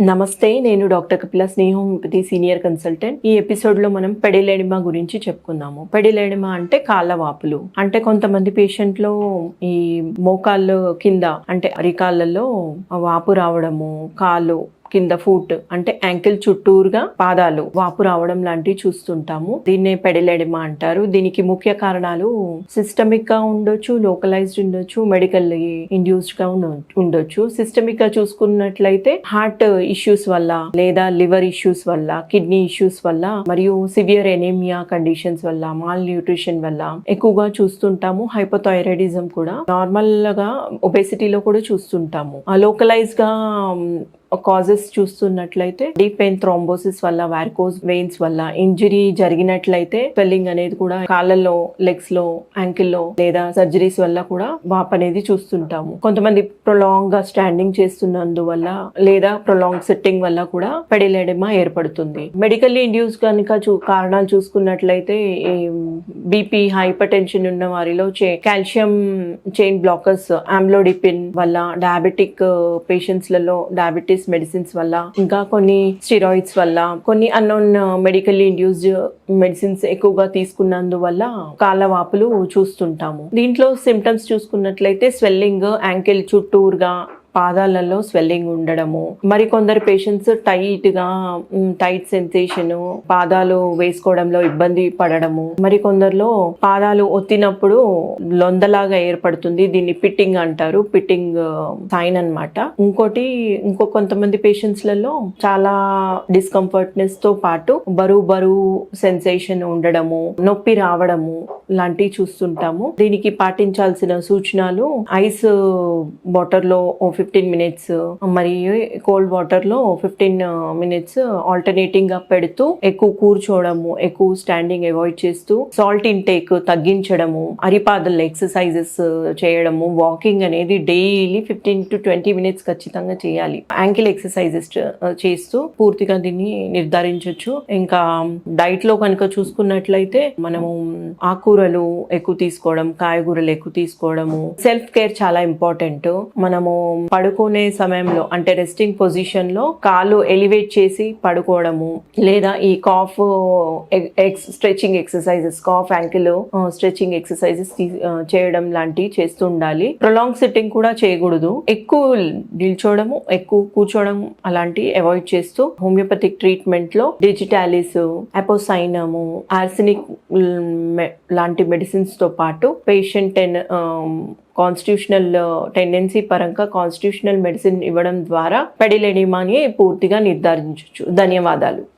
నమస్తే, నేను డాక్టర్ కపిల స్నేహ homeopathy senior consultant. ఈ ఎపిసోడ్లో మనం పెడిలెడిమా గురించి చెప్పుకుందాము. పెడిలెడిమా అంటే కాళ్ళ వాపులు. అంటే కొంతమంది పేషెంట్లో ఈ మోకాళ్ళు కింద అంటే అరికాళ్ళలో వాపు రావడము, కాళ్ళు కింద ఫుట్ అంటే యాంకిల్ చుట్టూరుగా పాదాలు వాపు రావడం లాంటివి చూస్తుంటాము. దీన్నే పెడిలెడిమా అంటారు. దీనికి ముఖ్య కారణాలు సిస్టమిక్ గా ఉండొచ్చు, లోకలైజ్డ్ ఉండొచ్చు, మెడికల్ ఇండ్యూస్డ్ గా ఉండొచ్చు. సిస్టమిక్ గా చూసుకున్నట్లయితే హార్ట్ ఇష్యూస్ వల్ల లేదా లివర్ ఇష్యూస్ వల్ల, కిడ్నీ ఇష్యూస్ వల్ల మరియు సివియర్ ఎనీమియా కండిషన్స్ వల్ల, మాల్ న్యూట్రిషన్ వల్ల ఎక్కువగా చూస్తుంటాము. హైపోథైరాయిడిజం కూడా నార్మల్ గా ఒబెసిటీలో కూడా చూస్తుంటాము. లోకలైజ్ గా కాజెస్ చూస్తున్నట్లయితే డీప్ వెయిన్ థ్రోంబోసిస్ వల్ల, వారికోజ్ వెయిన్స్ వల్ల ఇంజరీ జరిగినట్లయితే స్వెల్లింగ్ అనేది కూడా కాళ్ళల్లో, లెగ్స్ లో, యాంకిల్ లో లేదా సర్జరీస్ వల్ల కూడా వాపు అనేది చూస్తుంటాము. కొంతమంది ప్రొలాంగ్ గా స్టాండింగ్ చేస్తున్నందువల్ల లేదా ప్రొలాంగ్ సిట్టింగ్ వల్ల కూడా పెడిలెడిమా ఏర్పడుతుంది. మెడికల్లీ ఇండ్యూస్ కనుక కారణాలు చూసుకున్నట్లయితే బీపీ, హైపర్ టెన్షన్ ఉన్న వారిలో కాల్షియం చైన్ బ్లాకర్స్, ఆమ్లోడిపిన్ వల్ల, డయాబెటిక్ పేషెంట్స్ లలో డయాబెటీస్ మెడిసిన్స్ వల్ల, ఇంకా కొన్ని స్టిరాయిడ్స్ వల్ల, కొన్ని అన్నోన్ మెడికల్లీ ఇండ్యూస్డ్ మెడిసిన్స్ ఎక్కువగా తీసుకున్నందువల్ల కాళ్ళ వాపులు చూస్తుంటాము. దీంట్లో సిమ్టమ్స్ చూసుకున్నట్లయితే స్వెల్లింగ్, యాంకిల్ చుట్టూరుగా పాదాలలో స్వెల్లింగ్ ఉండడము, మరి కొందరు పేషెంట్స్ టైట్ సెన్సేషన్, పాదాలు వేసుకోవడంలో ఇబ్బంది పడడము, మరి కొందరిలో పాదాలు ఒత్తినప్పుడు లొందలాగా ఏర్పడుతుంది. దీన్ని పిట్టింగ్ అంటారు. పిట్టింగ్ సైన్ అన్నమాట. ఇంకో కొంతమంది పేషెంట్స్ లలో చాలా డిస్కంఫర్ట్నెస్ తో పాటు బరువు సెన్సేషన్ ఉండడము, నొప్పి రావడము లాంటివి చూస్తుంటాము. దీనికి పాటించాల్సిన సూచనలు ఐస్ వాటర్ లో 15 మినిట్స్ మరియు కోల్డ్ వాటర్ లో 15 మినిట్స్ ఆల్టర్నేటింగ్ గా పెడుతూ, ఎక్కువ కూర్చోవడము, ఎక్కువ స్టాండింగ్ అవాయిడ్ చేస్తూ, సాల్ట్ ఇంటేక్ తగ్గించడము, అరిపాదల ఎక్సర్సైజెస్ చేయడము, వాకింగ్ అనేది డైలీ 15 to 20 మినిట్స్ ఖచ్చితంగా చేయాలి. యాంకిల్ ఎక్సర్సైజెస్ చేస్తూ పూర్తిగా దీన్ని నిర్ధారించవచ్చు. ఇంకా డైట్ లో కనుక చూసుకున్నట్లయితే మనము ఆకుకూరలు ఎక్కువ తీసుకోవడం, కాయగూరలు ఎక్కువ తీసుకోవడము, సెల్ఫ్ కేర్ చాలా ఇంపార్టెంట్. మనము పడుకునే సమయంలో అంటే రెస్టింగ్ పొజిషన్ లో కాళ్ళు ఎలివేట్ చేసి పడుకోవడము, లేదా ఈ calf stretching exercises, calf ankle stretching exercises చేయడం లాంటివి చేస్తూ ఉండాలి. ప్రొలాంగ్ సిట్టింగ్ కూడా చేయకూడదు. ఎక్కువ నిల్చోవడము, ఎక్కువ కూర్చోవడం అలాంటివి అవాయిడ్ చేస్తూ హోమియోపతిక్ ట్రీట్మెంట్ లో డిజిటాలిస్, అపోసైనము, ఆర్సెనిక్ లాంటి మెడిసిన్స్ తో పాటు పేషెంట్ కాన్స్టిట్యూషనల్ టెండెన్సీ పరంగా కాన్స్టిట్యూషనల్ మెడిసిన్ ఇవ్వడం ద్వారా పెడిలెడిమాని పూర్తిగా నిర్ధారించవచ్చు. ధన్యవాదాలు.